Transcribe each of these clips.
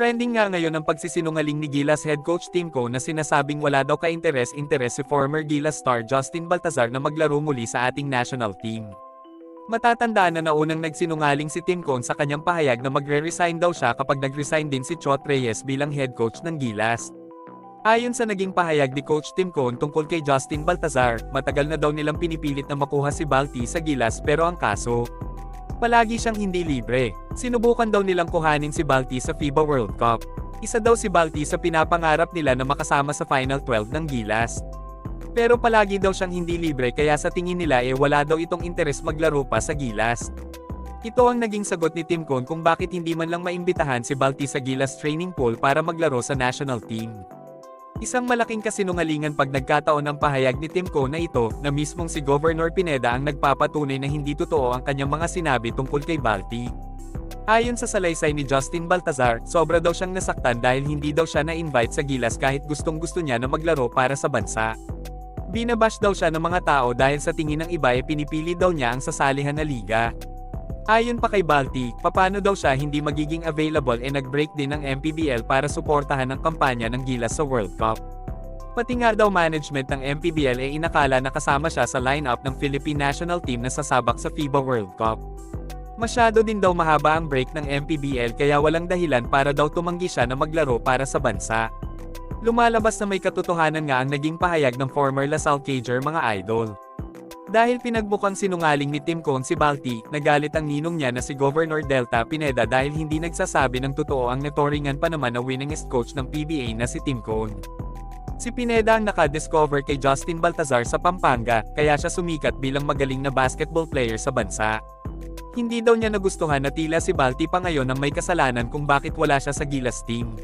Trending nga ngayon ang pagsisinungaling ni Gilas head coach Tim Cone na sinasabing wala daw ka-interes si former Gilas star Justin Baltazar na maglaro muli sa ating national team. Matatandaan na naunang nagsinungaling si Tim Cone sa kanyang pahayag na magre-resign daw siya kapag nag-resign din si Chot Reyes bilang head coach ng Gilas. Ayon sa naging pahayag ni Coach Tim Cone tungkol kay Justin Baltazar, matagal na daw nilang pinipilit na makuha si Balti sa Gilas pero ang kaso, palagi siyang hindi libre. Sinubukan daw nilang kuhanin si Balti sa FIBA World Cup. Isa daw si Balti sa pinapangarap nila na makasama sa Final 12 ng Gilas. Pero palagi daw siyang hindi libre kaya sa tingin nila wala daw itong interes maglaro pa sa Gilas. Ito ang naging sagot ni Tim Cone kung bakit hindi man lang maimbitahan si Balti sa Gilas training pool para maglaro sa national team. Isang malaking kasinungalingan pag nagkataon ang pahayag ni Tim Cone na ito, na mismong si Governor Pineda ang nagpapatunay na hindi totoo ang kanyang mga sinabi tungkol kay Balti. Ayon sa salaysay ni Justin Baltazar, sobra daw siyang nasaktan dahil hindi daw siya na-invite sa Gilas kahit gustong-gusto niya na maglaro para sa bansa. Binabash daw siya ng mga tao dahil sa tingin ng iba pinipili daw niya ang sasalihan na liga. Ayon pa kay Balti, paano daw siya hindi magiging available nag-break din ng MPBL para suportahan ang kampanya ng Gilas sa World Cup. Pati nga daw management ng MPBL inakala na kasama siya sa lineup ng Philippine National Team na sasabak sa FIBA World Cup. Masyado din daw mahaba ang break ng MPBL kaya walang dahilan para daw tumanggi siya na maglaro para sa bansa. Lumalabas na may katotohanan nga ang naging pahayag ng former Lasal Cager mga idol. Dahil pinagbukang sinungaling ni Tim Cone si Balti, nagalit ang ninong niya na si Governor Delta Pineda dahil hindi nagsasabi ng totoo ang netoringan pa naman na winningest coach ng PBA na si Tim Cone. Si Pineda ang nakadiscover kay Justin Baltazar sa Pampanga, kaya siya sumikat bilang magaling na basketball player sa bansa. Hindi daw niya nagustuhan na tila si Balti pa ngayon ang may kasalanan kung bakit wala siya sa Gilas team.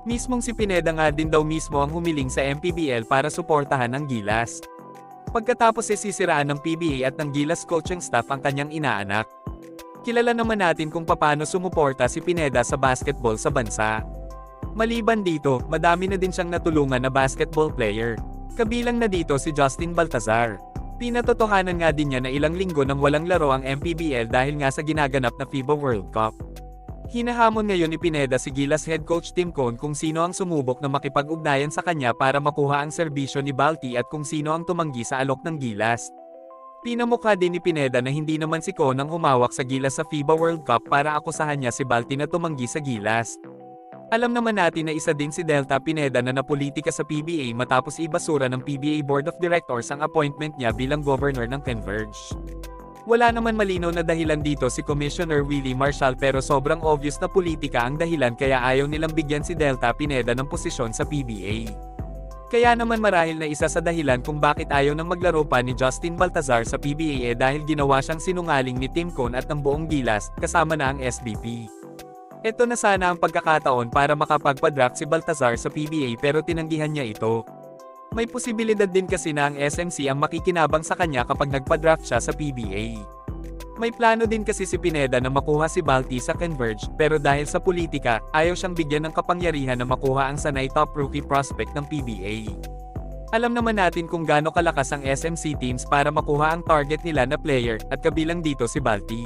Mismong si Pineda nga din daw mismo ang humiling sa MPBL para suportahan ang Gilas. Pagkatapos sisiraan ng PBA at ng Gilas coaching staff ang kanyang inaanak. Kilala naman natin kung paano sumuporta si Pineda sa basketball sa bansa. Maliban dito, madami na din siyang natulungan na basketball player. Kabilang na dito si Justin Baltazar. Pinatotohanan nga din niya na ilang linggo nang walang laro ang MPBL dahil nga sa ginaganap na FIBA World Cup. Hinahamon ngayon ni Pineda si Gilas head coach Tim Cone kung sino ang sumubok na makipag-ugnayan sa kanya para makuha ang serbisyo ni Balti at kung sino ang tumanggi sa alok ng Gilas. Pinamukha din ni Pineda na hindi naman si Cone ang humawak sa Gilas sa FIBA World Cup para akusahan niya si Balti na tumanggi sa Gilas. Alam naman natin na isa din si Delta Pineda na napolitika sa PBA matapos ibasura ng PBA Board of Directors ang appointment niya bilang governor ng Converge. Wala naman malinaw na dahilan dito si Commissioner Willie Marshall pero sobrang obvious na politika ang dahilan kaya ayaw nilang bigyan si Delta Pineda ng posisyon sa PBA. Kaya naman marahil na isa sa dahilan kung bakit ayaw nang maglaro pa ni Justin Baltazar sa PBA dahil ginawa siyang sinungaling ni Tim Cone at ng buong Gilas, kasama na ang SBP. Ito na sana ang pagkakataon para makapagpa-draft si Baltazar sa PBA pero tinanggihan niya ito. May posibilidad din kasi na ang SMC ang makikinabang sa kanya kapag nagpa-draft siya sa PBA. May plano din kasi si Pineda na makuha si Balti sa Converge pero dahil sa politika, ayaw siyang bigyan ng kapangyarihan na makuha ang sanay top rookie prospect ng PBA. Alam naman natin kung gaano kalakas ang SMC teams para makuha ang target nila na player at kabilang dito si Balti.